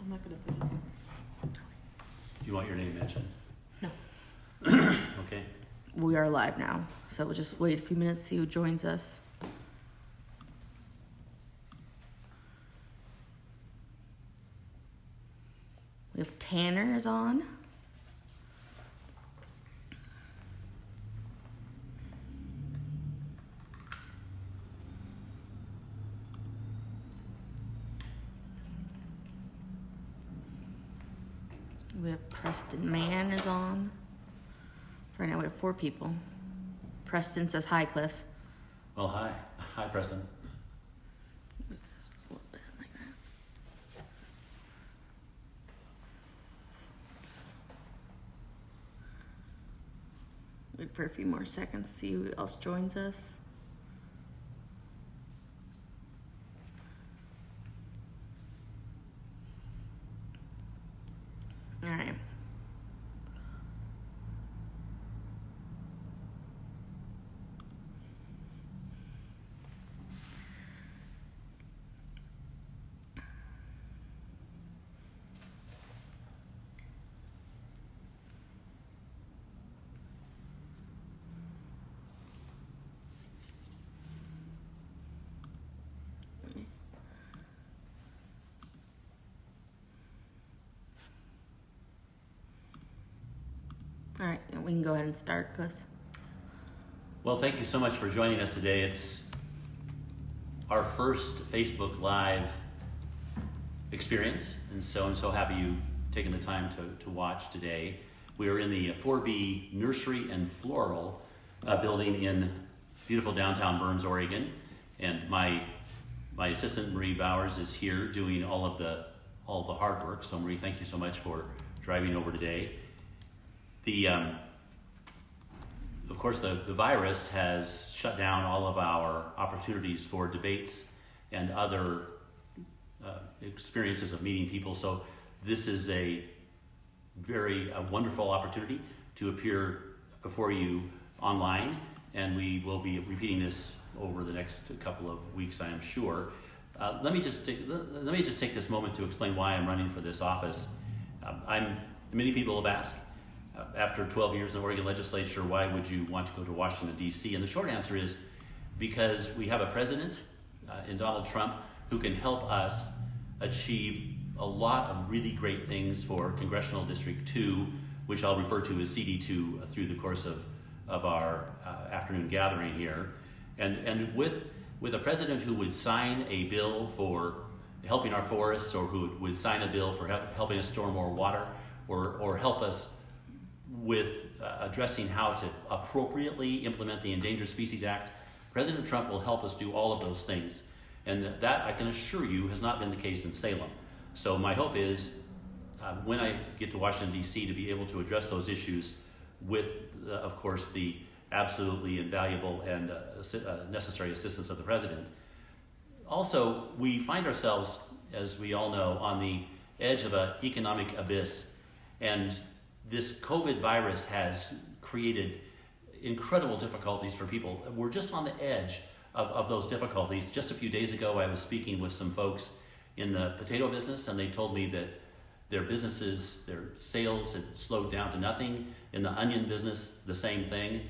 I'm not gonna put it. Do you want your name mentioned? No. Okay. We are live now, so we'll just wait a few minutes, see who joins us. We have Tanner is on. We have Preston Mann is on. Right now we have 4 people. Preston says hi, Cliff. Well, hi. Hi, Preston. Just a little bit like that. Wait for a few more seconds, see who else joins us. All right. All right, we can go ahead and start, Cliff. Well, thank you so much for joining us today. It's our first Facebook Live experience, and so I'm so happy you've taken the time to watch today. We are in the 4B Nursery and Floral building in beautiful downtown Burns, Oregon, and my assistant Marie Bowers is here doing all of the hard work. So Marie, thank you so much for driving over today. Of course, the virus has shut down all of our opportunities for debates and other experiences of meeting people. So this is a very wonderful opportunity to appear before you online, and we will be repeating this over the next couple of weeks, I am sure. Let me just take this moment to explain why I'm running for this office. Many people have asked, after 12 years in the Oregon legislature, why would you want to go to Washington, D.C.? And the short answer is because we have a president in Donald Trump who can help us achieve a lot of really great things for Congressional District 2, which I'll refer to as CD2 through the course of our afternoon gathering here. And with a president who would sign a bill for helping our forests, or who would sign a bill for helping us store more water, or help us with addressing how to appropriately implement the Endangered Species Act, President Trump will help us do all of those things. And that, I can assure you, has not been the case in Salem. So my hope is, when I get to Washington, D.C., to be able to address those issues with, of course, the absolutely invaluable and necessary assistance of the President. Also, we find ourselves, as we all know, on the edge of an economic abyss. And this COVID virus has created incredible difficulties for people. We're just on the edge of those difficulties. Just a few days ago, I was speaking with some folks in the potato business, and they told me that their businesses, their sales had slowed down to nothing. In the onion business, the same thing.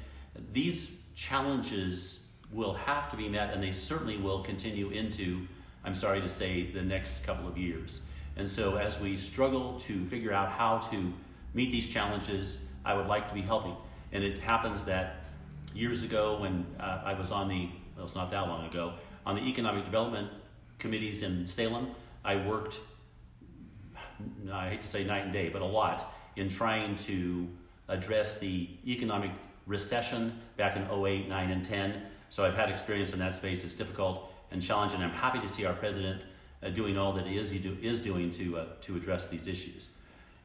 These challenges will have to be met, and they certainly will continue into, I'm sorry to say, the next couple of years. And so as we struggle to figure out how to meet these challenges, I would like to be helping. And it happens that years ago when I was it's not that long ago, on the economic development committees in Salem, I worked, I hate to say night and day, but a lot in trying to address the economic recession back in 08, 9, and 10. So I've had experience in that space. It's difficult and challenging. I'm happy to see our president doing all that he is doing to address these issues.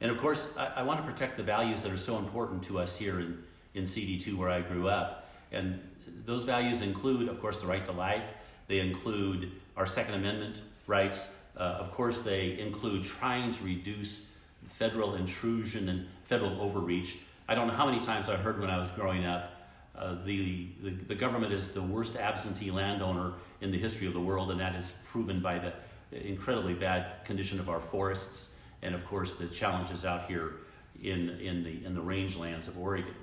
And of course, I want to protect the values that are so important to us here in CD2, where I grew up. And those values include, of course, the right to life. They include our Second Amendment rights. Of course, they include trying to reduce federal intrusion and federal overreach. I don't know how many times I heard when I was growing up, the government is the worst absentee landowner in the history of the world, and that is proven by the incredibly bad condition of our forests and of course the challenges out here in the rangelands of Oregon.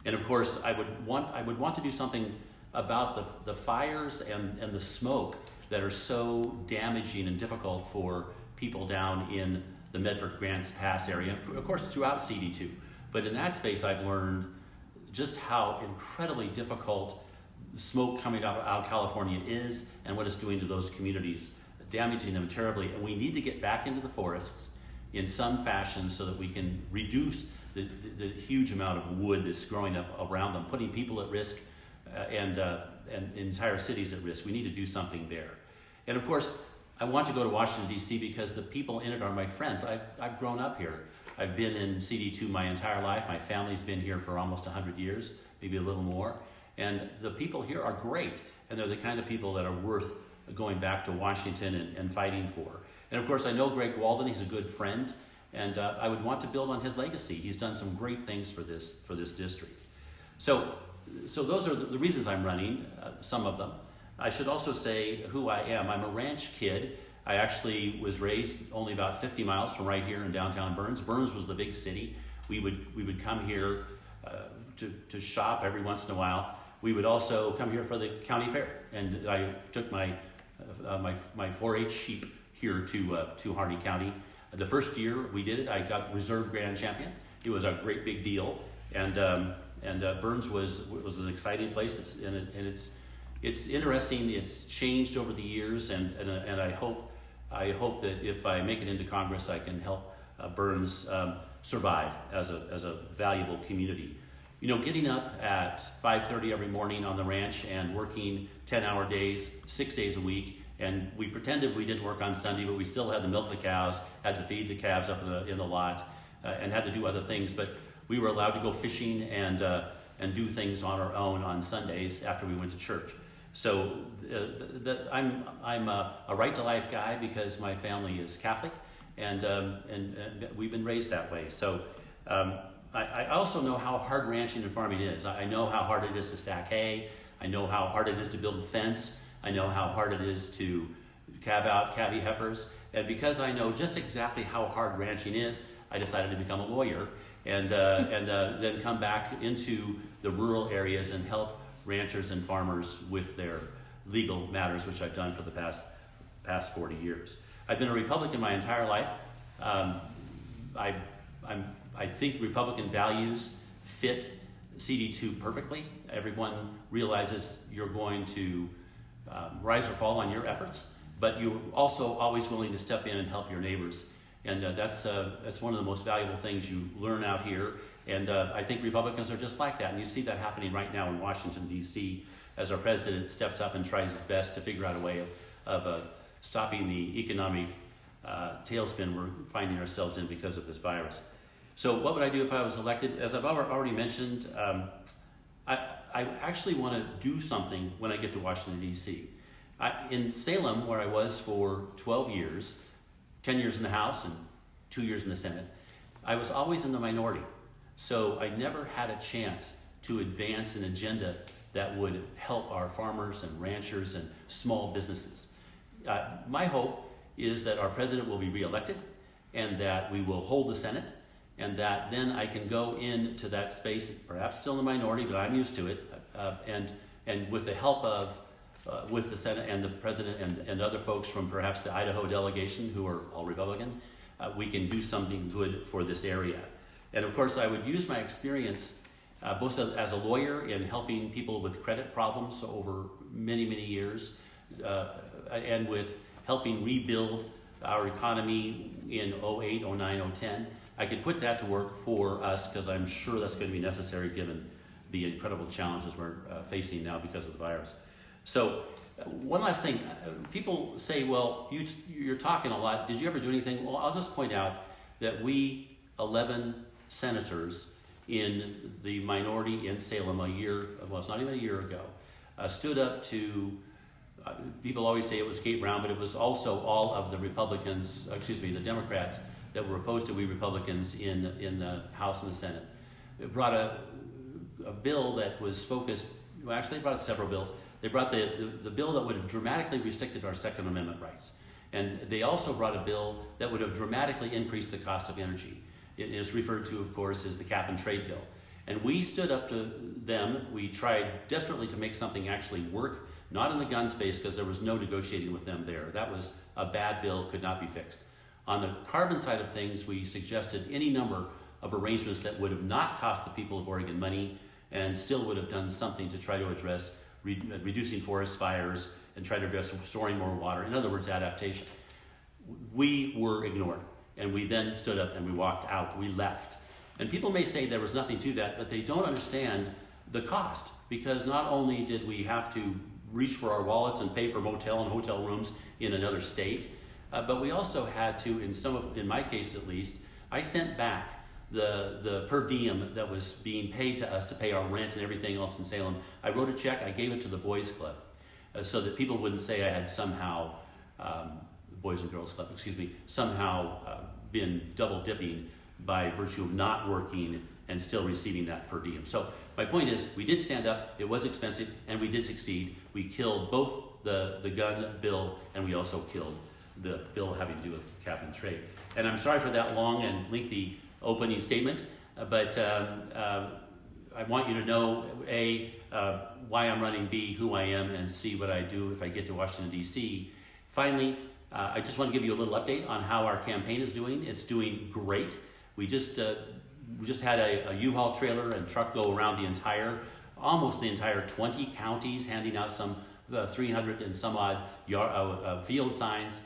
And of course, I would want to do something about the fires and the smoke that are so damaging and difficult for people down in the Medford-Grants Pass area, and of course throughout CD2. But in that space, I've learned just how incredibly difficult the smoke coming out of California is and what it's doing to those communities, damaging them terribly. And we need to get back into the forests in some fashion so that we can reduce the huge amount of wood that's growing up around them, putting people at risk and entire cities at risk. We need to do something there. And of course, I want to go to Washington, D.C. because the people in it are my friends. I've grown up here. I've been in CD2 my entire life. My family's been here for almost 100 years, maybe a little more. And the people here are great, and they're the kind of people that are worth going back to Washington and fighting for. And of course, I know Greg Walden. He's a good friend, and I would want to build on his legacy. He's done some great things for this district. So those are the reasons I'm running, some of them. I should also say who I am. I'm a ranch kid. I actually was raised only about 50 miles from right here in downtown Burns. Burns was the big city. We would come here to shop every once in a while. We would also come here for the county fair, and I took my 4-H sheep here to Harney County. The first year we did it, I got reserve grand champion. It was a great big deal, and Burns was an exciting place, and it's interesting. It's changed over the years, and I hope that if I make it into Congress, I can help Burns survive as a valuable community. You know, getting up at 5:30 every morning on the ranch and working 10-hour days, 6 days a week, and we pretended we didn't work on Sunday, but we still had to milk the cows, had to feed the calves up in the lot, and had to do other things. But we were allowed to go fishing and do things on our own on Sundays after we went to church. So I'm a right to life guy because my family is Catholic, and we've been raised that way. So I also know how hard ranching and farming is. I know how hard it is to stack hay. I know how hard it is to build a fence. I know how hard it is to calve out calvy heifers. And because I know just exactly how hard ranching is, I decided to become a lawyer and then come back into the rural areas and help ranchers and farmers with their legal matters, which I've done for the past 40 years. I've been a Republican my entire life. I think Republican values fit CD2 perfectly. Everyone realizes you're going to rise or fall on your efforts, but you're also always willing to step in and help your neighbors. And that's one of the most valuable things you learn out here. And I think Republicans are just like that. And you see that happening right now in Washington, D.C., as our president steps up and tries his best to figure out a way of stopping the economic tailspin we're finding ourselves in because of this virus. So what would I do if I was elected? As I've already mentioned, I actually want to do something when I get to Washington, D.C. In Salem, where I was for 12 years, 10 years in the House and 2 years in the Senate, I was always in the minority. So I never had a chance to advance an agenda that would help our farmers and ranchers and small businesses. My hope is that our president will be reelected and that we will hold the Senate, and that then I can go into that space, perhaps still in the minority, but I'm used to it, and with the help of with the Senate and the president and other folks from perhaps the Idaho delegation who are all Republican, we can do something good for this area. And of course, I would use my experience both as a lawyer in helping people with credit problems over many, many years, and with helping rebuild our economy in 08, 09, 010. I could put that to work for us because I'm sure that's going to be necessary given the incredible challenges we're facing now because of the virus. So one last thing, people say, well, you're talking a lot. Did you ever do anything? Well, I'll just point out that we 11 senators in the minority in Salem it's not even a year ago, stood up to, people always say it was Kate Brown, but it was also all of the the Democrats that were opposed to we Republicans in the House and the Senate. It brought a bill that was focused, well, actually they brought several bills. They brought the bill that would have dramatically restricted our Second Amendment rights. And they also brought a bill that would have dramatically increased the cost of energy. It is referred to, of course, as the cap and trade bill. And we stood up to them. We tried desperately to make something actually work, not in the gun space, because there was no negotiating with them there. That was a bad bill, could not be fixed. On the carbon side of things, we suggested any number of arrangements that would have not cost the people of Oregon money and still would have done something to try to address reducing forest fires and try to address storing more water. In other words, adaptation. We were ignored, and we then stood up and we walked out. We left. And people may say there was nothing to that, but they don't understand the cost, because not only did we have to reach for our wallets and pay for motel and hotel rooms in another state, but we also had to, in my case at least, I sent back the per diem that was being paid to us to pay our rent and everything else in Salem. I wrote a check, I gave it to the Boys Club, so that people wouldn't say I had somehow, Boys and Girls Club, somehow been double dipping by virtue of not working and still receiving that per diem. So my point is, we did stand up, it was expensive, and we did succeed. We killed both the gun bill, and we also killed the bill having to do with cap and trade. And I'm sorry for that long and lengthy opening statement, but I want you to know, A, why I'm running, B, who I am, and C, what I do if I get to Washington, D.C. Finally, I just want to give you a little update on how our campaign is doing. It's doing great. We just had a U-Haul trailer and truck go around almost the entire 20 counties, handing out some 300 and some odd field signs.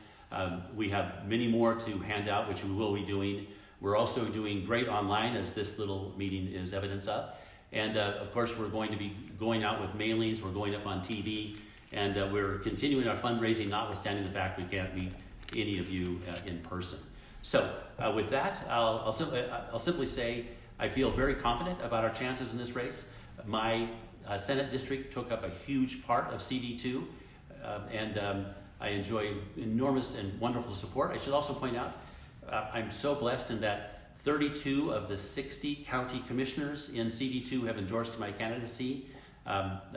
We have many more to hand out, which we will be doing. We're also doing great online, as this little meeting is evidence of. And of course, we're going to be going out with mailings. We're going up on TV, and we're continuing our fundraising, notwithstanding the fact we can't meet any of you in person. So with that, I'll simply say I feel very confident about our chances in this race. My Senate district took up a huge part of CD2, and I enjoy enormous and wonderful support. I should also point out, I'm so blessed in that 32 of the 60 county commissioners in CD2 have endorsed my candidacy.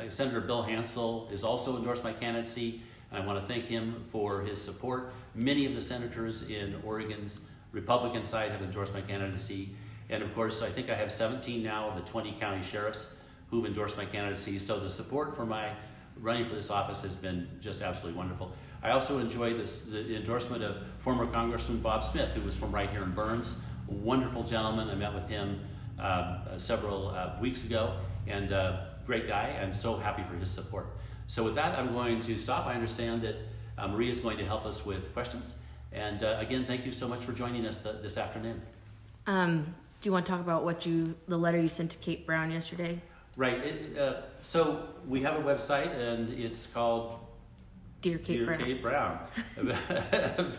Senator Bill Hansel has also endorsed my candidacy, and I want to thank him for his support. Many of the senators in Oregon's Republican side have endorsed my candidacy. And of course, I think I have 17 now of the 20 county sheriffs who've endorsed my candidacy. So the support for my running for this office has been just absolutely wonderful. I also enjoy the endorsement of former Congressman Bob Smith, who was from right here in Burns. A wonderful gentleman. I met with him several weeks ago, and great guy. I'm so happy for his support. So with that, I'm going to stop. I understand that Maria is going to help us with questions. And again, thank you so much for joining us this afternoon. Do you want to talk about the letter you sent to Kate Brown yesterday? Right. So we have a website, and it's called Dear Kate Brown.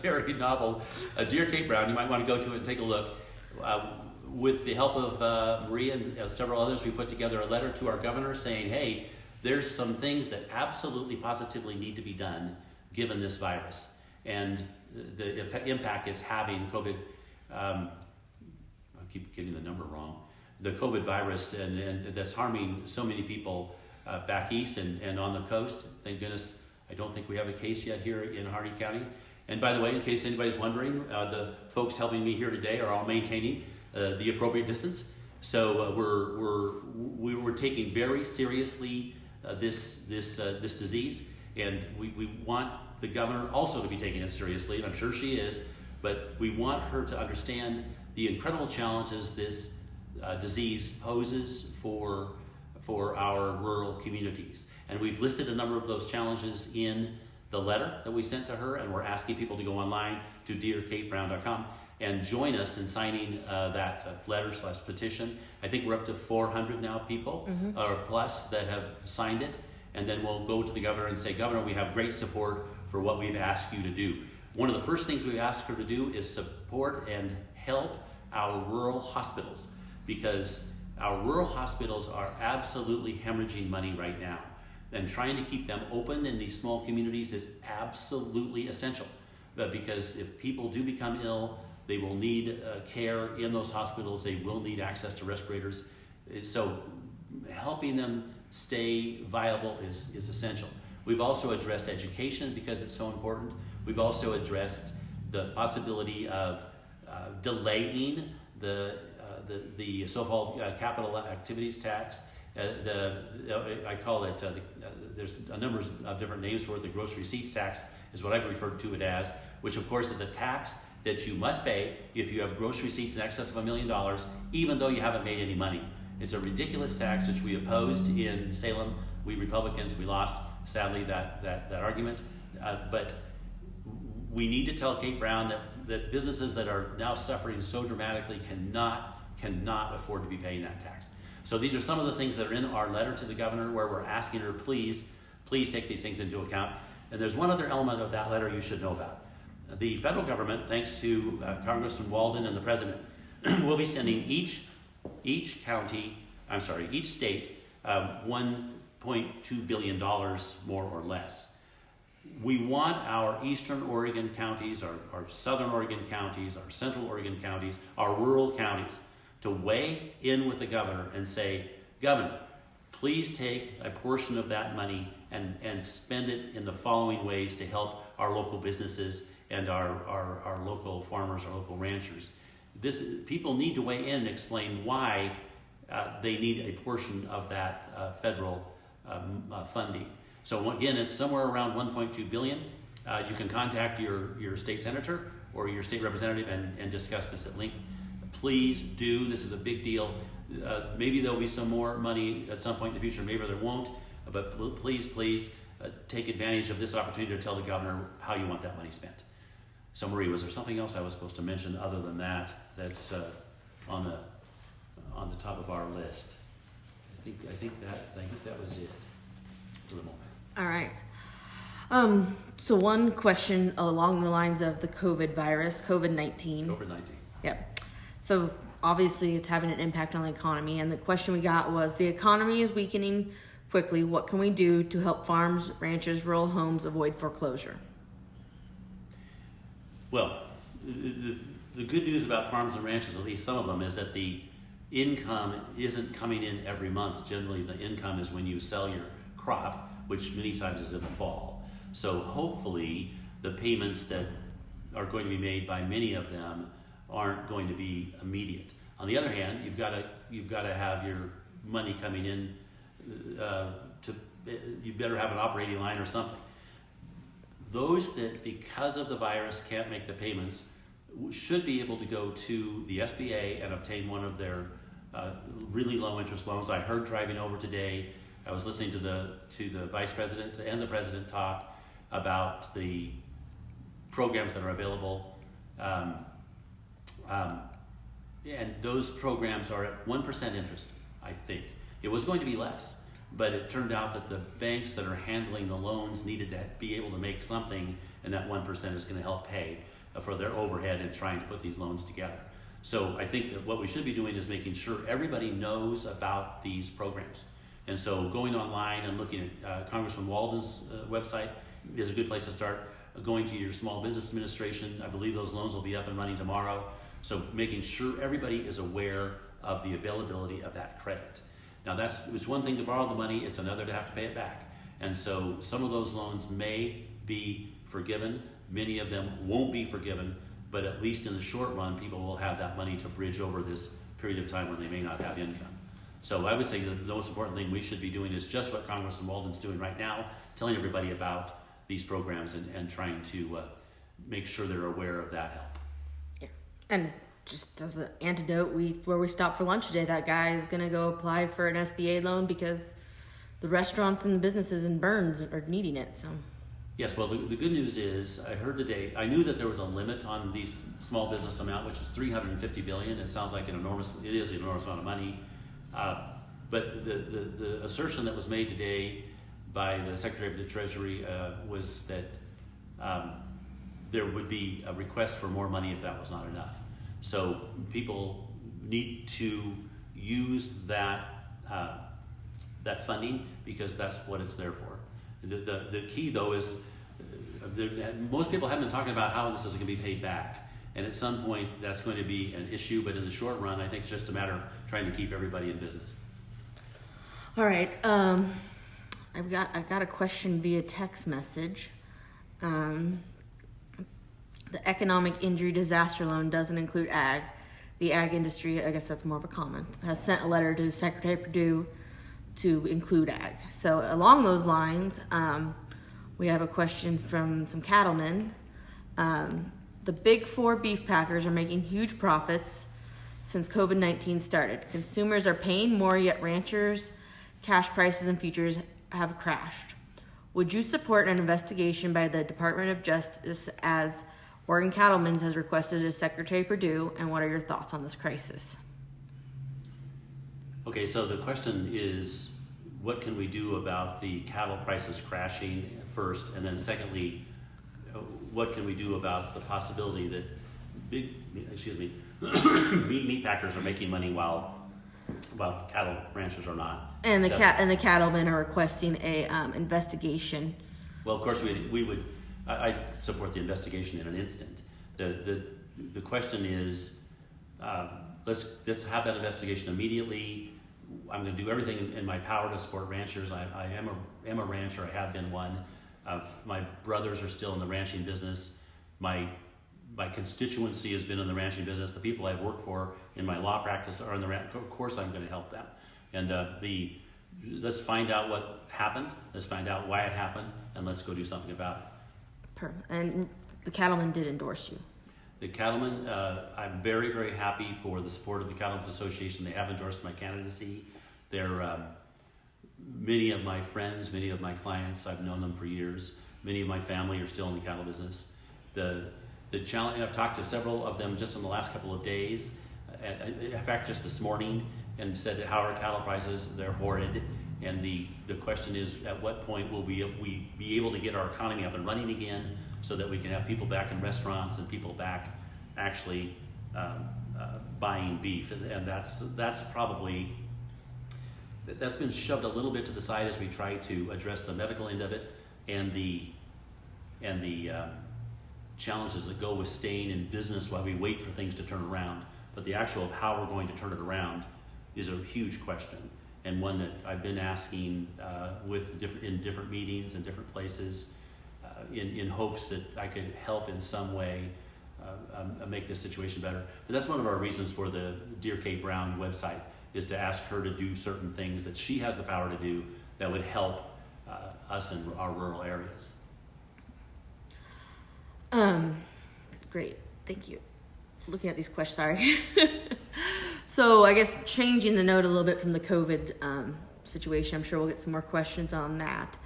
Very novel. Dear Kate Brown. You might want to go to it and take a look. With the help of Maria and several others, we put together a letter to our governor saying, hey, there's some things that absolutely positively need to be done given this virus and the impact it's having. COVID, I keep getting the number wrong, the COVID virus, and that's harming so many people back east and on the coast. Thank goodness I don't think we have a case yet here in Hardy County. And by the way, in case anybody's wondering, the folks helping me here today are all maintaining the appropriate distance. So we're taking very seriously this disease, and we want the governor also to be taking it seriously, and I'm sure she is. But we want her to understand the incredible challenges this disease poses for our rural communities. And we've listed a number of those challenges in the letter that we sent to her, and we're asking people to go online to dearkatebrown.com and join us in signing that letter/petition. I think we're up to 400 now people or plus that have signed it, and then we'll go to the governor and say, Governor, we have great support for what we've asked you to do. One of the first things we've asked her to do is support and help our rural hospitals, because our rural hospitals are absolutely hemorrhaging money right now. And trying to keep them open in these small communities is absolutely essential, because if people do become ill, they will need care in those hospitals. They will need access to respirators. So helping them stay viable is essential. We've also addressed education because it's so important We've also addressed the possibility of delaying the so-called capital activities tax. I call it, there's a number of different names for it. The gross receipts tax is what I've referred to it as, which of course is a tax that you must pay if you have gross receipts in excess of $1 million, even though you haven't made any money. It's a ridiculous tax which we opposed in Salem. We Republicans, we lost, sadly, that argument. But we need to tell Kate Brown that businesses that are now suffering so dramatically cannot afford to be paying that tax. So these are some of the things that are in our letter to the governor, where we're asking her, please take these things into account. And there's one other element of that letter you should know about. The federal government, thanks to Congressman Walden and the president, will be sending each state $1.2 billion more or less. We want our eastern Oregon counties, our southern Oregon counties, our central Oregon counties, our rural counties to weigh in with the governor and say, Governor, please take a portion of that money and spend it in the following ways to help our local businesses and our local farmers, our local ranchers. People need to weigh in and explain why they need a portion of that federal funding. So again, it's somewhere around $1.2 billion. You can contact your state senator or your state representative and discuss this at length. Please do. This is a big deal. Maybe there'll be some more money at some point in the future. Maybe there won't. But please take advantage of this opportunity to tell the governor how you want that money spent. So Marie, was there something else I was supposed to mention other than that's on the top of our list? I think that was it for the moment. All right. So one question along the lines of the COVID-19. COVID-19. Yep. So obviously it's having an impact on the economy, and the question we got was, the economy is weakening quickly. What can we do to help farms, ranchers, rural homes avoid foreclosure? Well, the good news about farms and ranches, at least some of them, is that the income isn't coming in every month. Generally, the income is when you sell your crop, which many times is in the fall. So hopefully the payments that are going to be made by many of them aren't going to be immediate. On the other hand, you've got to have your money coming in. You better have an operating line or something. Those that, because of the virus, can't make the payments should be able to go to the SBA and obtain one of their really low interest loans. I heard driving over today, I was listening to the vice president and the president talk about the programs that are available. And those programs are at 1% interest, I think. It was going to be less, but it turned out that the banks that are handling the loans needed to be able to make something, and that 1% is going to help pay for their overhead in trying to put these loans together. So I think that what we should be doing is making sure everybody knows about these programs. And so going online and looking at Congressman Walden's website is a good place to start. Going to your Small Business Administration, I believe those loans will be up and running tomorrow. So making sure everybody is aware of the availability of that credit. Now it's one thing to borrow the money, it's another to have to pay it back. And so some of those loans may be forgiven, many of them won't be forgiven, but at least in the short run, people will have that money to bridge over this period of time when they may not have income. So I would say the most important thing we should be doing is just what Congressman Walden's doing right now, telling everybody about these programs and trying to make sure they're aware of that help. Yeah. And just as an antidote, where we stopped for lunch today, that guy is going to go apply for an SBA loan because the restaurants and businesses in Burns are needing it. So. Yes, well, the good news is, I heard today, I knew that there was a limit on the small business amount, which is $350 billion. It sounds like it is an enormous amount of money. But the assertion that was made today by the Secretary of the Treasury was that there would be a request for more money if that was not enough. So people need to use that funding because that's what it's there for. The key though is most people have been talking about how this is going to be paid back, and at some point that's going to be an issue. But in the short run, I think it's just a matter of trying to keep everybody in business. All right, I got a question via text message. economic injury disaster loan doesn't include ag. The ag industry, I guess that's more of a comment, has sent a letter to Secretary Perdue to include ag. So along those lines, we have a question from some cattlemen. The big four beef packers are making huge profits since COVID-19 started. Consumers are paying more, yet ranchers' cash prices and futures have crashed. Would you support an investigation by the Department of Justice as Oregon Cattlemen's has requested as Secretary Perdue, and what are your thoughts on this crisis? Okay, so the question is, what can we do about the cattle prices crashing first, and then secondly, what can we do about the possibility that meat packers are making money while cattle ranchers are not? And the cattlemen are requesting a investigation. Well, of course, we would. I support the investigation in an instant. The question is, let's have that investigation immediately. I'm going to do everything in my power to support ranchers. I am a rancher. I have been one. My brothers are still in the ranching business. My constituency has been in the ranching business. The people I've worked for in my law practice are in the ranch. Of course, I'm going to help them. And let's find out what happened. Let's find out why it happened, and let's go do something about it. And the cattlemen did endorse you. The cattlemen, I'm very, very happy for the support of the Cattlemen's Association. They have endorsed my candidacy. They're many of my friends, many of my clients. I've known them for years. Many of my family are still in the cattle business. The challenge, I've talked to several of them just in the last couple of days. In fact, just this morning, and said, how are cattle prices? They're horrid. And the question is, at what point will we be able to get our economy up and running again, so that we can have people back in restaurants and people back actually buying beef? And that's probably, that's been shoved a little bit to the side as we try to address the medical end of it and the challenges that go with staying in business while we wait for things to turn around. But the actual how we're going to turn it around is a huge question, and one that I've been asking in different meetings and different places in hopes that I could help in some way make this situation better. But that's one of our reasons for the Dear Kate Brown website, is to ask her to do certain things that she has the power to do that would help us in our rural areas. Great, thank you. Looking at these questions, sorry. So I guess changing the note a little bit from the COVID situation, I'm sure we'll get some more questions on that.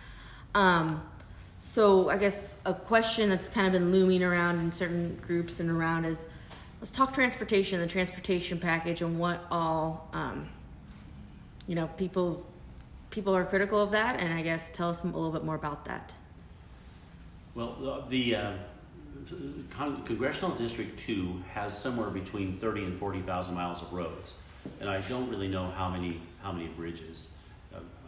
So I guess a question that's kind of been looming around in certain groups and around is, let's talk transportation, the transportation package, and what all, people are critical of that, and I guess tell us a little bit more about that. Well, the Congressional District 2 has somewhere between 30 and 40,000 miles of roads, and I don't really know how many bridges.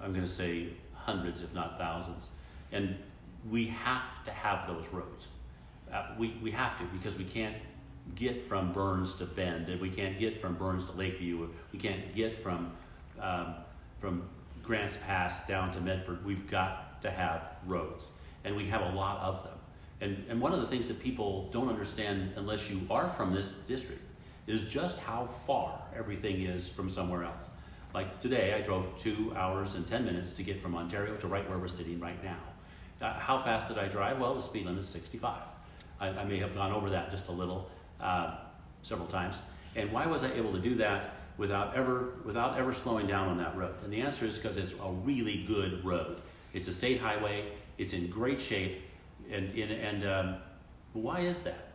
I'm going to say hundreds, if not thousands, and we have to have those roads. We have to, because we can't get from Burns to Bend, and we can't get from Burns to Lakeview. We can't get from Grants Pass down to Medford. We've got to have roads, and we have a lot of them. And one of the things that people don't understand unless you are from this district is just how far everything is from somewhere else. Like today, I drove 2 hours and 10 minutes to get from Ontario to right where we're sitting right now. How fast did I drive? Well, the speed limit is 65. I may have gone over that just a little several times. And why was I able to do that without ever slowing down on that road? And the answer is because it's a really good road. It's a state highway. It's in great shape. And why is that?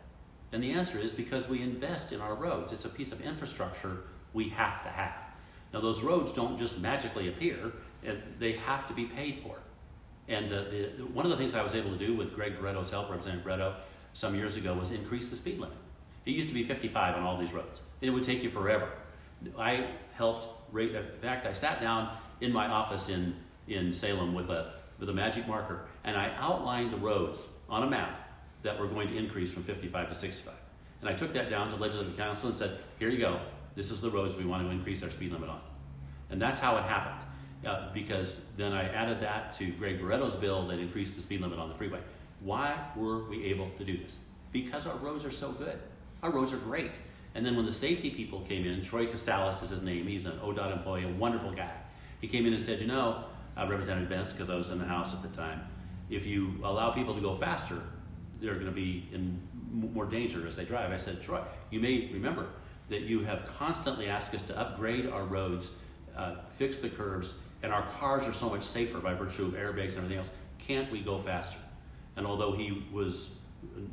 And the answer is because we invest in our roads. It's a piece of infrastructure we have to have. Now, those roads don't just magically appear. They have to be paid for. And one of the things I was able to do with Greg Barretto's help, Representative Barretto, some years ago, was increase the speed limit. It used to be 55 on all these roads. It would take you forever. I helped, in fact, I sat down in my office in Salem with a magic marker, and I outlined the roads on a map that were going to increase from 55 to 65. And I took that down to Legislative Council and said, here you go. This is the roads we want to increase our speed limit on. And that's how it happened. Because then I added that to Greg Barretto's bill that increased the speed limit on the freeway. Why were we able to do this? Because our roads are so good. Our roads are great. And then when the safety people came in, Troy Costalis is his name, he's an ODOT employee, a wonderful guy. He came in and said, Representative Bentz, because I was in the House at the time, if you allow people to go faster, they're going to be in more danger as they drive. I said, Troy, you may remember that you have constantly asked us to upgrade our roads, fix the curves, and our cars are so much safer by virtue of airbags and everything else. Can't we go faster? And although he was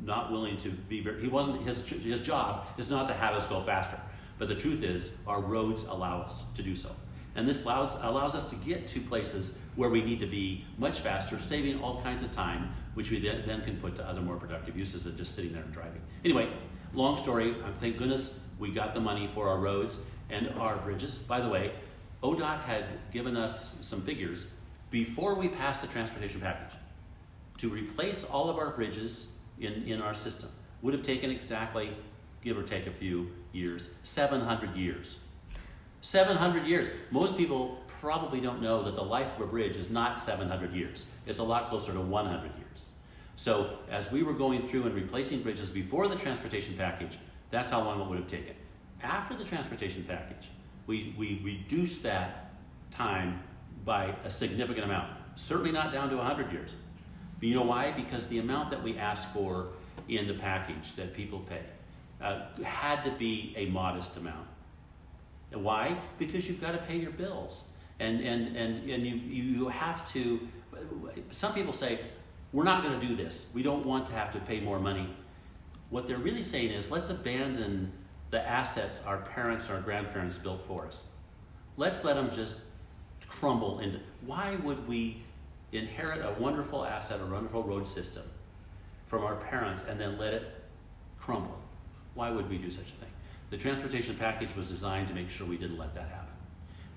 not willing to be his job is not to have us go faster. But the truth is, our roads allow us to do so. And this allows us to get to places where we need to be much faster, saving all kinds of time, which we then can put to other more productive uses than just sitting there and driving. Anyway, long story, thank goodness we got the money for our roads and our bridges. By the way, ODOT had given us some figures before we passed the transportation package. To replace all of our bridges in our system would have taken exactly, give or take a few years, 700 years. 700 years. Most people probably don't know that the life of a bridge is not 700 years. It's a lot closer to 100 years. So as we were going through and replacing bridges before the transportation package, that's how long it would have taken. After the transportation package, we reduced that time by a significant amount. Certainly not down to 100 years. But you know why? Because the amount that we asked for in the package that people pay had to be a modest amount. And why? Because you've got to pay your bills. And you have to, some people say, we're not going to do this. We don't want to have to pay more money. What they're really saying is, let's abandon the assets our parents or our grandparents built for us. Let's let them just crumble into, why would we inherit a wonderful asset, a wonderful road system from our parents and then let it crumble? Why would we do such a thing? The transportation package was designed to make sure we didn't let that happen.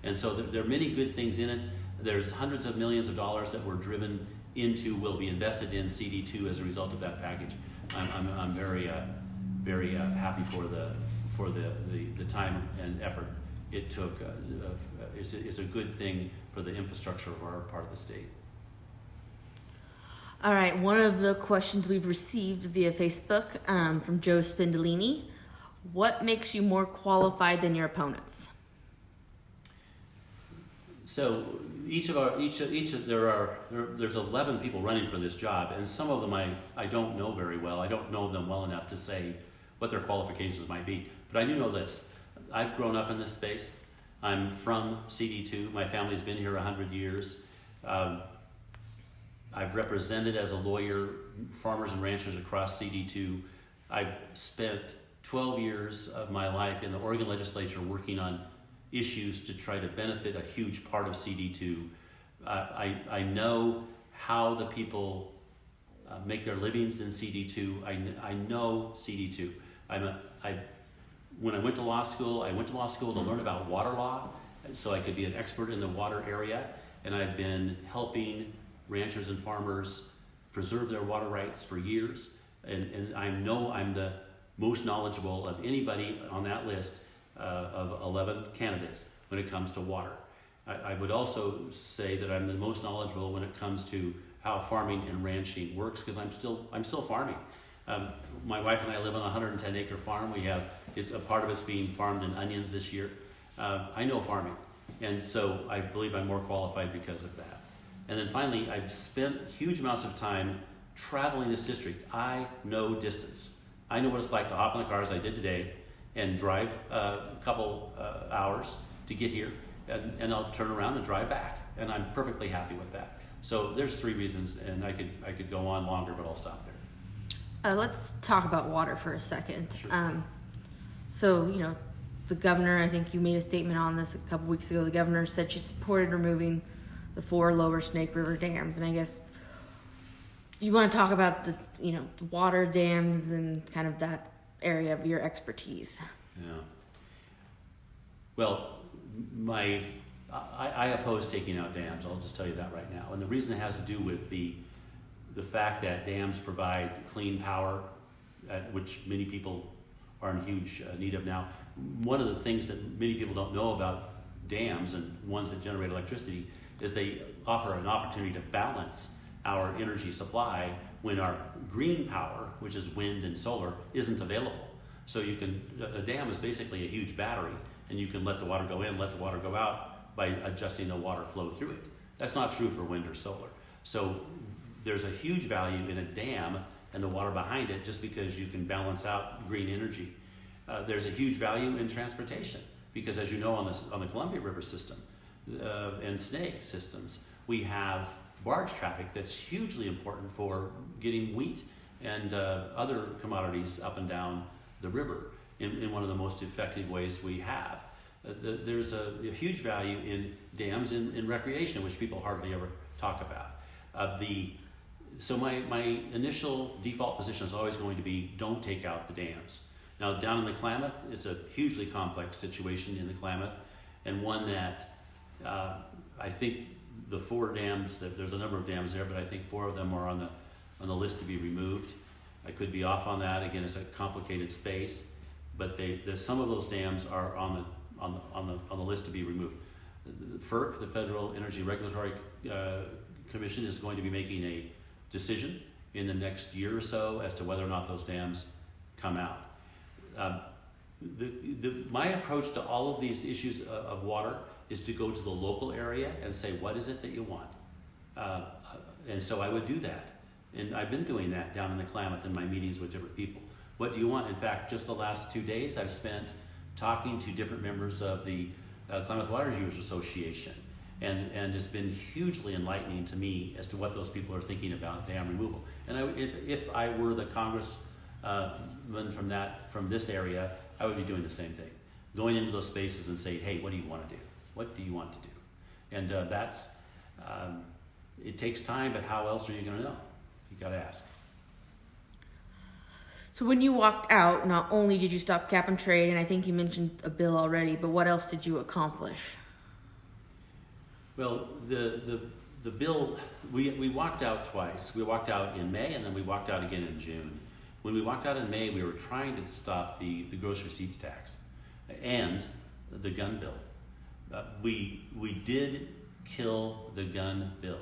And so there are many good things in it. There's hundreds of millions of dollars that were driven into, will be invested in CD2 as a result of that package. I'm very happy for the time and effort it took. It's a good thing for the infrastructure of our part of the state. All right, one of the questions we've received via Facebook from Joe Spindolini: what makes you more qualified than your opponents? So there's 11 people running for this job, and some of them I don't know very well. I don't know them well enough to say what their qualifications might be. But I do know this: I've grown up in this space. I'm from CD2. My family's been here 100 years. I've represented as a lawyer farmers and ranchers across CD2. I've spent 12 years of my life in the Oregon legislature working on issues to try to benefit a huge part of CD2. I know how the people make their livings in CD2. I know CD2. When I went to law school, to learn about water law so I could be an expert in the water area, and I've been helping ranchers and farmers preserve their water rights for years, and I know I'm the most knowledgeable of anybody on that list of 11 candidates when it comes to water. I would also say that I'm the most knowledgeable when it comes to how farming and ranching works, because I'm still farming. My wife and I live on a 110-acre farm. It's a part of it's being farmed in onions this year. I know farming, and so I believe I'm more qualified because of that. And then finally, I've spent huge amounts of time traveling this district. I know distance. I know what it's like to hop in the car, as I did today, and drive a couple hours to get here, and I'll turn around and drive back, and I'm perfectly happy with that. So there's 3 reasons, and I could go on longer, but I'll stop there. Let's talk about water for a second. Sure. So, the governor, I think you made a statement on this a couple weeks ago. The governor said she supported removing the 4 lower Snake River dams, and I guess you want to talk about the water dams and kind of that area of your expertise. Yeah. Well, I oppose taking out dams. I'll just tell you that right now, and the reason it has to do with the fact that dams provide clean power, which many people are in huge need of now. One of the things that many people don't know about dams and ones that generate electricity is they offer an opportunity to balance our energy supply when our green power, which is wind and solar, isn't available. So a dam is basically a huge battery, and you can let the water go in, let the water go out by adjusting the water flow through it. That's not true for wind or solar. So there's a huge value in a dam and the water behind it just because you can balance out green energy. There's a huge value in transportation because, as you know, on the Columbia River system and Snake systems, we have barge traffic that's hugely important for getting wheat and other commodities up and down the river in one of the most effective ways we have. There's a huge value in dams in recreation, which people hardly ever talk about. So my initial default position is always going to be don't take out the dams. Now down in the Klamath, it's a hugely complex situation in the Klamath, and one that I think the 4 dams, there's a number of dams there, but I think 4 of them are on the list to be removed. I could be off on that. Again, it's a complicated space, but some of those dams are on the list to be removed. The FERC, the Federal Energy Regulatory Commission, is going to be making a decision in the next year or so as to whether or not those dams come out. My approach to all of these issues of water is to go to the local area and say, what is it that you want? And so I would do that. And I've been doing that down in the Klamath in my meetings with different people. What do you want? In fact, just the last 2 days I've spent talking to different members of the Klamath Water Users Association. And it's been hugely enlightening to me as to what those people are thinking about dam removal. And if I were the congressman from this area, I would be doing the same thing. Going into those spaces and saying, hey, what do you want to do? What do you want to do? And it takes time, but how else are you going to know? You got to ask. So when you walked out, not only did you stop cap and trade, and I think you mentioned a bill already, but what else did you accomplish? Well, the bill, we walked out twice. We walked out in May, and then we walked out again in June. When we walked out in May, we were trying to stop the gross receipts tax and the gun bill. We did kill the gun bill,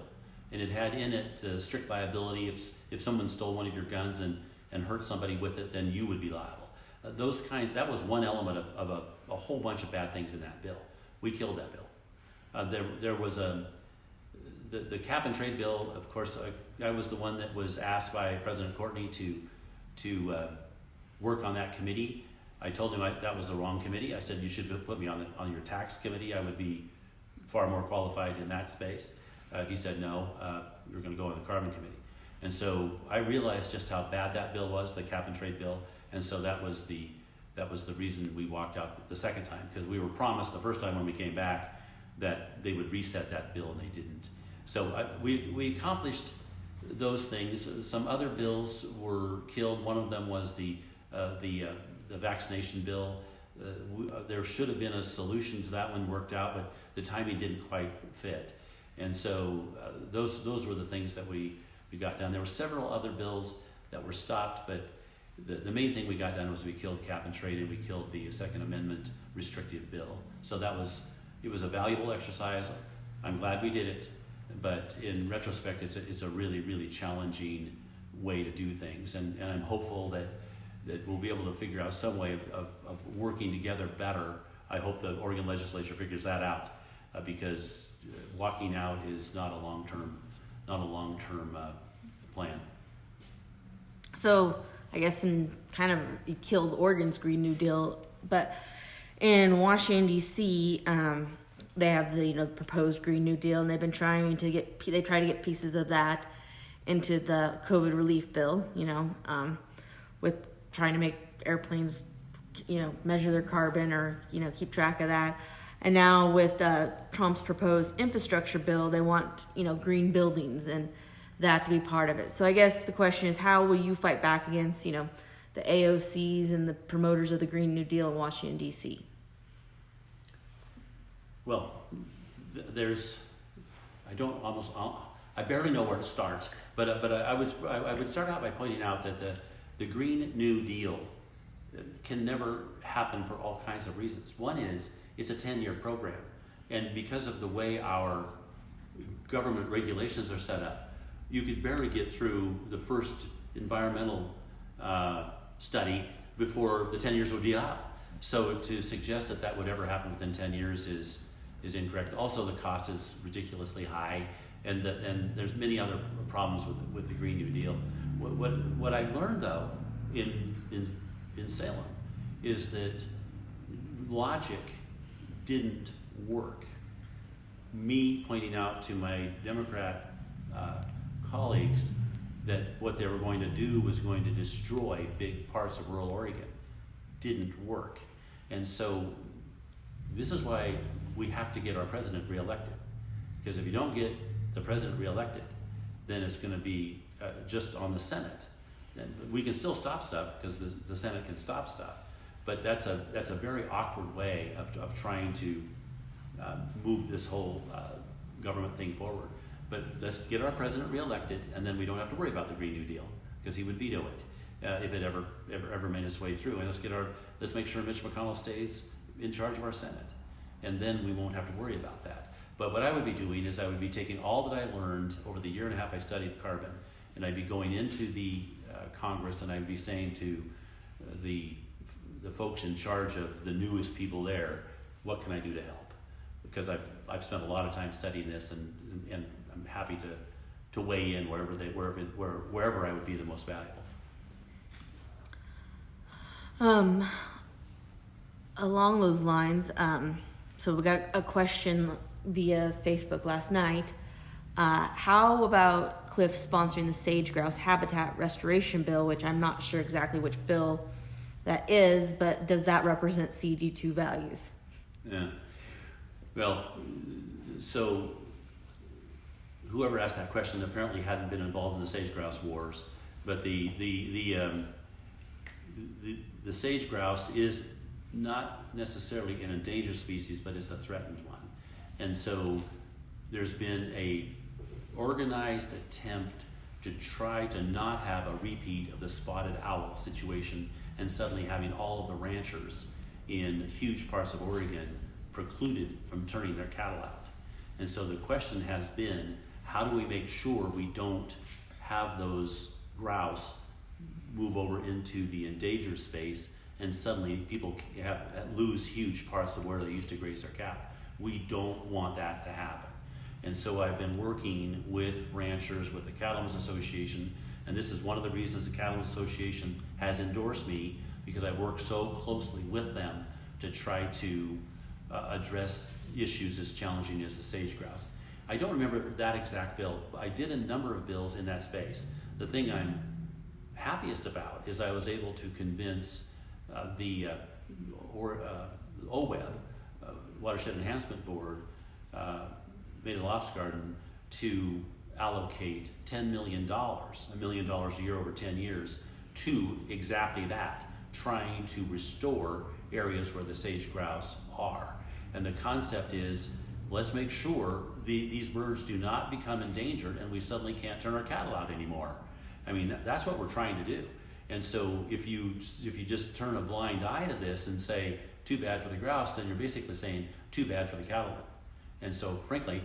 and it had in it strict liability. If someone stole one of your guns and hurt somebody with it, then you would be liable. That was one element of a whole bunch of bad things in that bill. We killed that bill. There was the cap and trade bill. Of course, I was the one that was asked by President Courtney to work on that committee. I told him that was the wrong committee. I said, you should put me on your tax committee. I would be far more qualified in that space. He said, no, you're going to go on the carbon committee. And so I realized just how bad that bill was, the cap and trade bill. And so that was the reason we walked out the second time, because we were promised the first time when we came back that they would reset that bill, and they didn't. So we accomplished those things. Some other bills were killed. One of them was the vaccination bill. There should have been a solution to that one worked out, but the timing didn't quite fit. And so those were the things that we got done. There were several other bills that were stopped, but the main thing we got done was we killed cap and trade, and we killed the Second Amendment restrictive bill. So it was a valuable exercise. I'm glad we did it, but in retrospect, it's a really, really challenging way to do things, and I'm hopeful that we'll be able to figure out some way of working together better. I hope the Oregon legislature figures that out, because walking out is not a long-term plan. So I guess you killed Oregon's Green New Deal, but in Washington D.C., they have the proposed Green New Deal, and they've been trying to get pieces of that into the COVID relief bill. With trying to make airplanes, measure their carbon or keep track of that. And now with Trump's proposed infrastructure bill, they want green buildings and that to be part of it. So I guess the question is, how will you fight back against the AOCs and the promoters of the Green New Deal in Washington D.C.? Well, I barely know where to start, but I would start out by pointing out that the Green New Deal can never happen for all kinds of reasons. One is it's a 10-year program, and because of the way our government regulations are set up, you could barely get through the first environmental study before the 10 years would be up. So to suggest that that would ever happen within 10 years is incorrect. Also, the cost is ridiculously high, and there's many other problems with the Green New Deal. What I learned though in Salem is that logic didn't work. Me pointing out to my Democrat colleagues that what they were going to do was going to destroy big parts of rural Oregon didn't work. And so this is why we have to get our president reelected. Because if you don't get the president reelected, then it's going to be just on the Senate. And we can still stop stuff because the Senate can stop stuff. But that's a very awkward way of trying to move this whole government thing forward. But let's get our president reelected, and then we don't have to worry about the Green New Deal because he would veto it if it ever made its way through. And let's make sure Mitch McConnell stays in charge of our Senate, and then we won't have to worry about that. But what I would be doing is I would be taking all that I learned over the year and a half I studied carbon, and I'd be going into the Congress, and I'd be saying to the folks in charge of the newest people there, what can I do to help? Because I've spent a lot of time studying this, and I'm happy to weigh in wherever I would be the most valuable. Along those lines, so we got a question via Facebook last night. How about Cliff sponsoring the sage grouse habitat restoration bill, which I'm not sure exactly which bill that is, but does that represent CD2 values? Yeah. Well, so whoever asked that question apparently hadn't been involved in the sage grouse wars, but the sage grouse is not necessarily an endangered species, but it's a threatened one. And so there's been a organized attempt to try to not have a repeat of the spotted owl situation and suddenly having all of the ranchers in huge parts of Oregon precluded from turning their cattle out. And so the question has been, how do we make sure we don't have those grouse move over into the endangered space and suddenly people lose huge parts of where they used to graze their cattle? We don't want that to happen. And so I've been working with ranchers, with the Cattlemen's Association, and this is one of the reasons the Cattlemen's Association has endorsed me, because I've worked so closely with them to try to address issues as challenging as the sage grouse. I don't remember that exact bill, but I did a number of bills in that space. The thing I'm happiest about is I was able to convince the OWEB, Watershed Enhancement Board, Maida Loftsgarden, to allocate $10 million, $1 million a year over 10 years, to exactly that, trying to restore areas where the sage grouse are. And the concept is, let's make sure these birds do not become endangered and we suddenly can't turn our cattle out anymore. I mean, that's what we're trying to do. And so if you just turn a blind eye to this and say, too bad for the grouse, then you're basically saying, too bad for the cattlemen. And so, frankly,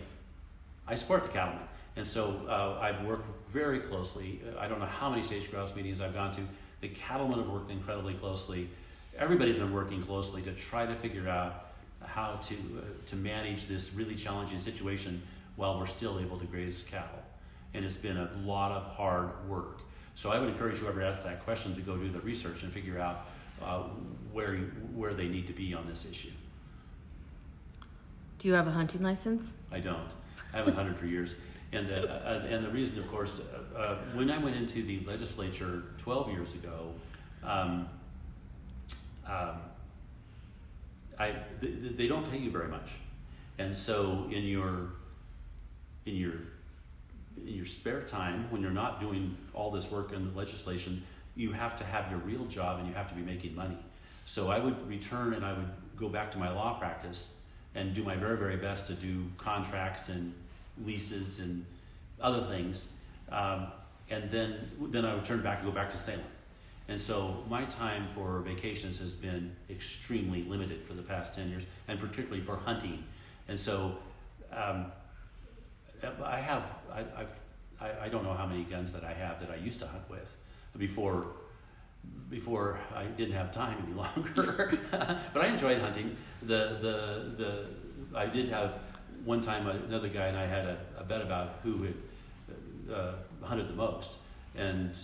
I support the cattlemen. And so I've worked very closely. I don't know how many sage grouse meetings I've gone to. The cattlemen have worked incredibly closely. Everybody's been working closely to try to figure out how to manage this really challenging situation while we're still able to graze cattle. And it's been a lot of hard work. So I would encourage whoever asked that question to go do the research and figure out where they need to be on this issue. Do you have a hunting license? I don't. I haven't hunted for years. And the reason, of course, when I went into the legislature 12 years ago, they don't pay you very much, and so in your spare time, when you're not doing all this work in the legislation, you have to have your real job and you have to be making money. So I would return and I would go back to my law practice and do my very, very best to do contracts and leases and other things, and then I would turn back and go back to Salem. And so my time for vacations has been extremely limited for the past 10 years, and particularly for hunting. And so I I don't know how many guns that I have that I used to hunt with before I didn't have time any longer. But I enjoyed hunting. I did have one time another guy and I had a bet about who had hunted the most, and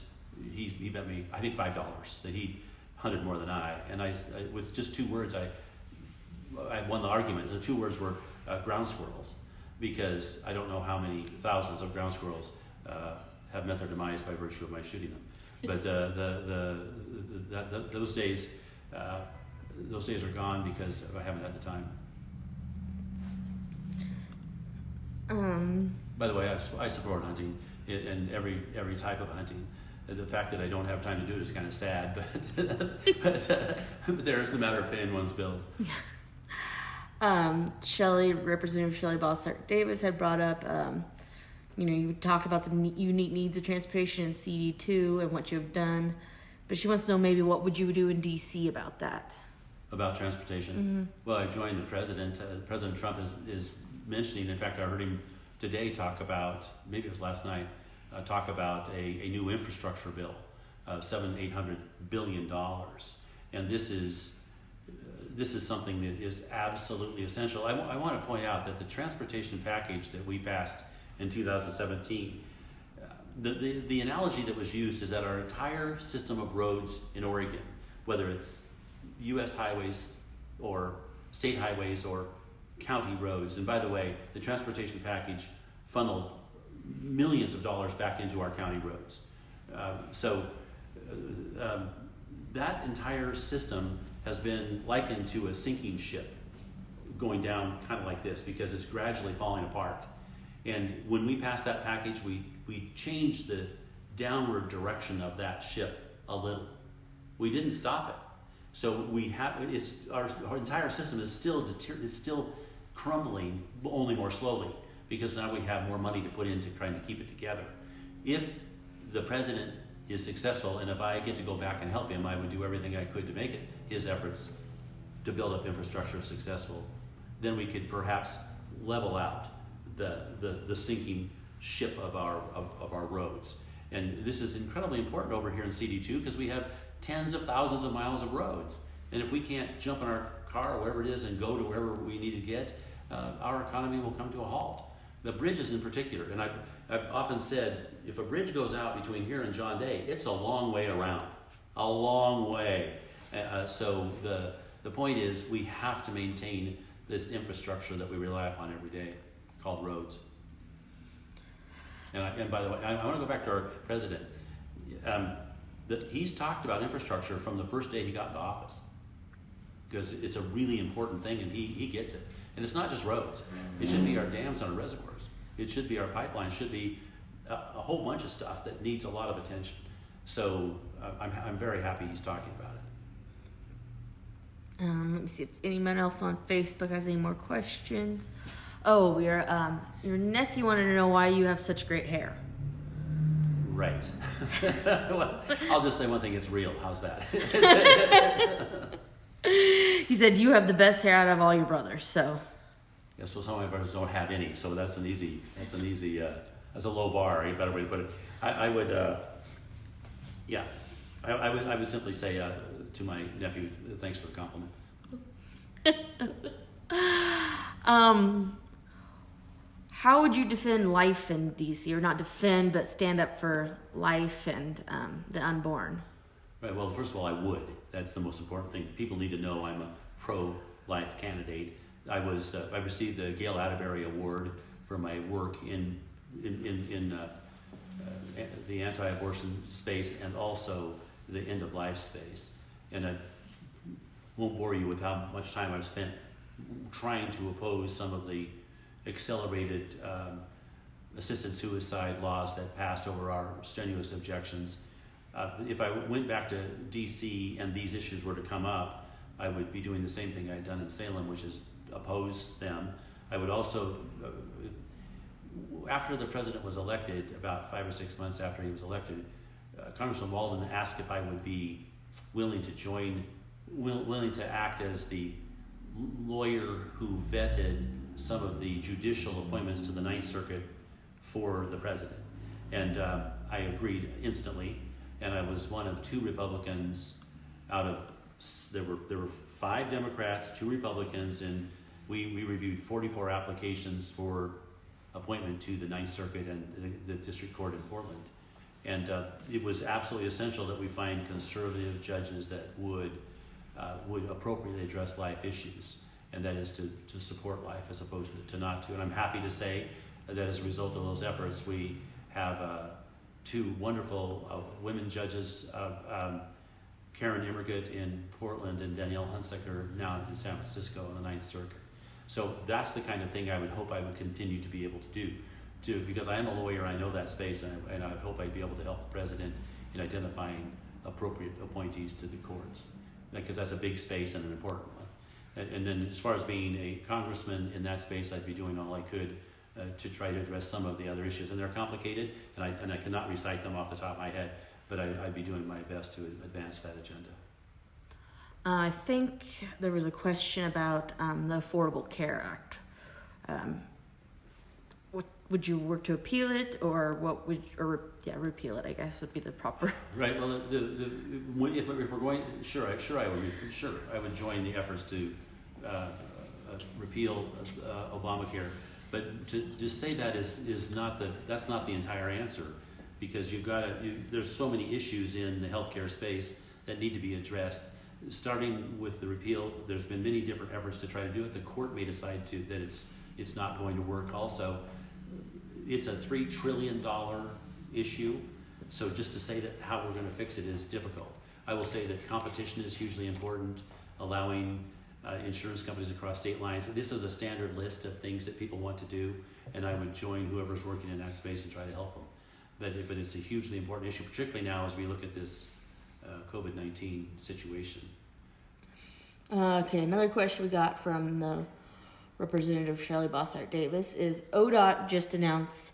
he bet me I think $5 that he hunted more than I. And I with just 2 words I won the argument. The 2 words were ground squirrels, because I don't know how many thousands of ground squirrels have met their demise by virtue of my shooting them. But those days are gone because I haven't had the time. By the way, I support hunting and every type of hunting. The fact that I don't have time to do it is kind of sad, but there's the matter of paying one's bills. Representative Shelley Bossart Davis had brought up, you talked about the unique needs of transportation in CD2 and what you have done, but she wants to know maybe what would you do in DC about that? About transportation? Mm-hmm. Well, I joined the president. President Trump is mentioning, in fact, I heard him today talk about, maybe it was last night, talk about a new infrastructure bill, $700-800 billion. And this is something that is absolutely essential. I want to point out that the transportation package that we passed in 2017, the analogy that was used is that our entire system of roads in Oregon, whether it's U.S. highways or state highways or county roads, and by the way, the transportation package funneled millions of dollars back into our county roads. That entire system has been likened to a sinking ship going down kind of like this, because it's gradually falling apart. And when we passed that package, we changed the downward direction of that ship a little. We didn't stop it. So our entire system is still crumbling, only more slowly, because now we have more money to put into trying to keep it together. If the president is successful, and if I get to go back and help him, I would do everything I could to make his efforts to build up infrastructure successful. Then we could perhaps level out the sinking ship of our roads. And this is incredibly important over here in CD2, because we have tens of thousands of miles of roads. And if we can't jump in our car or wherever it is and go to wherever we need to get, our economy will come to a halt. The bridges in particular, and I've often said, if a bridge goes out between here and John Day, it's a long way around, a long way. So the point is, we have to maintain this infrastructure that we rely upon every day, called roads. And by the way, I want to go back to our president. He's talked about infrastructure from the first day he got into office, because it's a really important thing, and he gets it. And it's not just roads. It should be our dams and our reservoirs. It should be our pipelines. It should be a whole bunch of stuff that needs a lot of attention. So I'm very happy he's talking about it. Let me see if anyone else on Facebook has any more questions. Oh, your nephew wanted to know why you have such great hair. Right. Well, I'll just say one thing, it's real. How's that? He said you have the best hair out of all your brothers, so. Yes, well, some of my brothers don't have any, so that's a low bar, a better way to put it. I would simply say to my nephew, thanks for the compliment. How would you defend life in DC, or not defend, but stand up for life and the unborn? Right. Well, first of all, I would. That's the most important thing. People need to know I'm a pro-life candidate. I received the Gail Atterbury Award for my work in the anti-abortion space and also the end-of-life space. And I won't bore you with how much time I've spent trying to oppose some of the accelerated assisted suicide laws that passed over our strenuous objections. If I went back to DC and these issues were to come up, I would be doing the same thing I had done in Salem, which is oppose them. I would also, after the president was elected, about 5 or 6 months after he was elected, Congressman Walden asked if I would be willing to act as the lawyer who vetted some of the judicial appointments to the Ninth Circuit for the president. And I agreed instantly, and I was one of 2 Republicans out of, there were 5 Democrats, 2 Republicans, and we reviewed 44 applications for appointment to the Ninth Circuit and the District Court in Portland. And it was absolutely essential that we find conservative judges that would appropriately address life issues, and that is to support life as opposed to not to. And I'm happy to say that as a result of those efforts, we have 2 wonderful women judges, Karen Immergut in Portland and Danielle Hunsaker now in San Francisco on the Ninth Circuit. So that's the kind of thing I would hope I would continue to be able to do, because I am a lawyer, I know that space, and I would hope I'd be able to help the president in identifying appropriate appointees to the courts, because that's a big space and an important one. And then as far as being a congressman in that space, I'd be doing all I could to try to address some of the other issues. And they're complicated, and I cannot recite them off the top of my head, but I'd be doing my best to advance that agenda. I think there was a question about the Affordable Care Act. Would you work to appeal it, or repeal it? I guess would be the proper. Right. Well, if we're going, I would join the efforts to repeal Obamacare. But to say that that's not the entire answer, because there's so many issues in the healthcare space that need to be addressed. Starting with the repeal, there's been many different efforts to try to do it. The court may decide that it's not going to work. Also, it's a $3 trillion issue, so just to say that how we're going to fix it is difficult. I will say that competition is hugely important, allowing insurance companies across state lines. This is a standard list of things that people want to do, and I would join whoever's working in that space and try to help them. But it's a hugely important issue, particularly now as we look at this COVID-19 situation. Okay, another question we got from the Representative Shelley Bossart Davis is ODOT just announced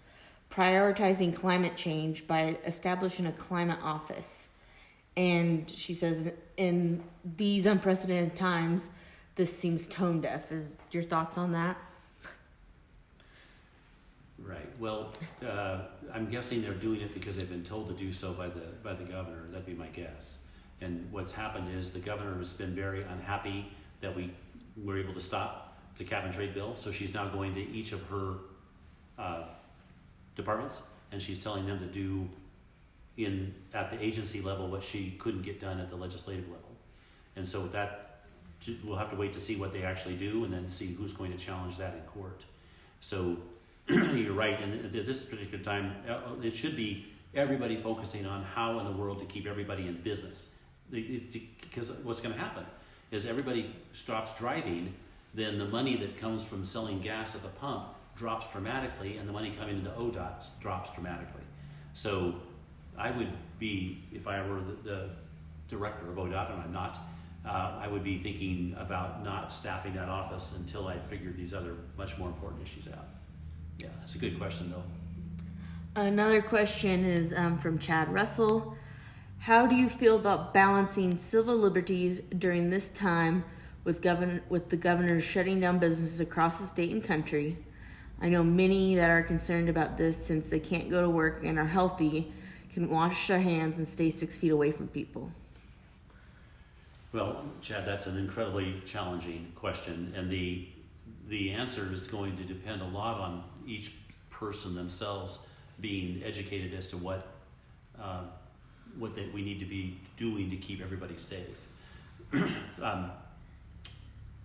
prioritizing climate change by establishing a climate office. And she says in these unprecedented times, this seems tone deaf. Is your thoughts on that? Right. Well, I'm guessing they're doing it because they've been told to do so by the governor. That'd be my guess. And what's happened is the governor has been very unhappy that we were able to stop the cap and trade bill. So she's now going to each of her departments, and she's telling them to do at the agency level what she couldn't get done at the legislative level. And so that we'll have to wait to see what they actually do, and then see who's going to challenge that in court. So you're right, and at this particular time, it should be everybody focusing on how in the world to keep everybody in business. Because what's going to happen is everybody stops driving, then the money that comes from selling gas at the pump drops dramatically, and the money coming into ODOT drops dramatically. So I would be, if I were the director of ODOT, and I'm not, I would be thinking about not staffing that office until I'd figured these other much more important issues out. Yeah, that's a good question, though. Another question is from Chad Russell. How do you feel about balancing civil liberties during this time with the governor shutting down businesses across the state and country? I know many that are concerned about this since they can't go to work and are healthy, can wash their hands and stay 6 feet away from people. Well, Chad, that's an incredibly challenging question, and the answer is going to depend a lot on each person themselves being educated as to what we need to be doing to keep everybody safe.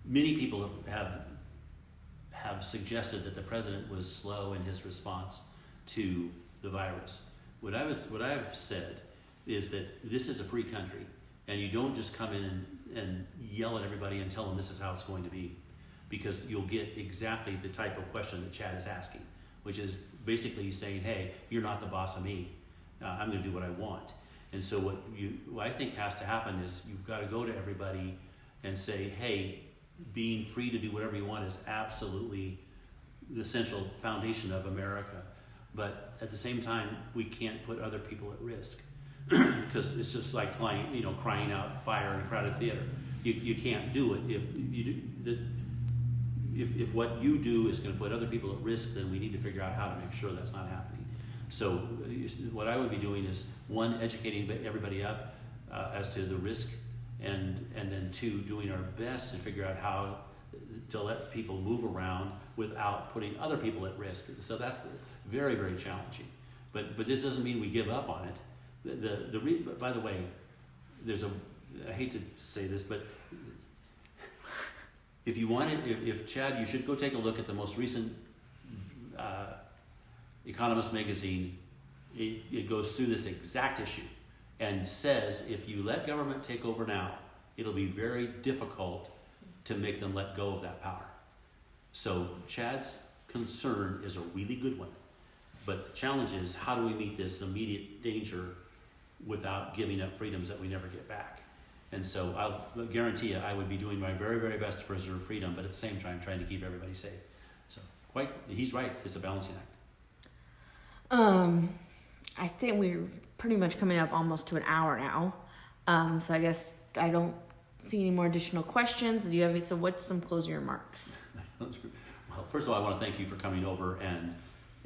Many people have suggested that the president was slow in his response to the virus. What I've said is that this is a free country, and you don't just come in and yell at everybody and tell them this is how it's going to be, because you'll get exactly the type of question that Chad is asking, which is basically saying, hey, you're not the boss of me. I'm going to do what I want. And so what I think has to happen is you've got to go to everybody and say, hey, being free to do whatever you want is absolutely the essential foundation of America. But at the same time, we can't put other people at risk, because it's just like crying out fire in a crowded theater. You can't do it. If what you do is going to put other people at risk, then we need to figure out how to make sure that's not happening. So what I would be doing is, one, educating everybody up as to the risk, and then two, doing our best to figure out how to let people move around without putting other people at risk. So that's very, very challenging. But this doesn't mean we give up on it. By the way, I hate to say this, but if you want it, if Chad, you should go take a look at the most recent Economist magazine. It goes through this exact issue and says if you let government take over now, it'll be very difficult to make them let go of that power. So Chad's concern is a really good one. But the challenge is, how do we meet this immediate danger without giving up freedoms that we never get back? And so I'll guarantee you I would be doing my very, very best to preserve freedom, but at the same time trying to keep everybody safe. So he's right, it's a balancing act. I think we're pretty much coming up almost to an hour now. So I guess I don't see any more additional questions. Do you have any? So what's some closing remarks? Well, first of all, I want to thank you for coming over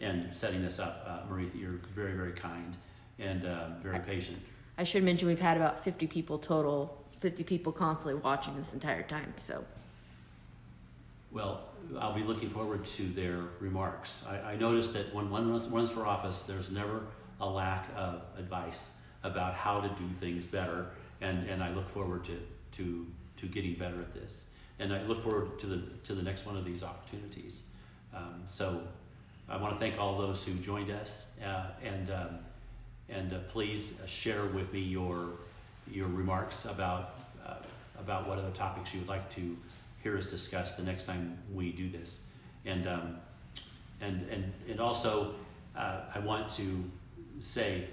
and setting this up. Maritha, you're very, very kind and very patient. I should mention we've had about 50 people total, 50 people constantly watching this entire time. So. Well, I'll be looking forward to their remarks. I noticed that when one runs for office, there's never a lack of advice about how to do things better, and I look forward to getting better at this. And I look forward to the next one of these opportunities. So I want to thank all those who joined us, and please share with me your remarks about what other topics you would like to hear us discuss the next time we do this. And also I want to say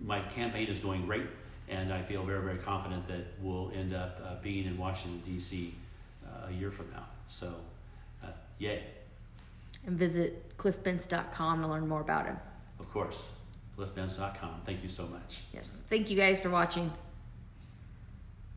my campaign is going great, and I feel very, very confident that we'll end up being in Washington, D.C. A year from now. So, yay. And visit cliffbentz.com to learn more about him. Of course, cliffbentz.com. Thank you so much. Yes. Thank you guys for watching.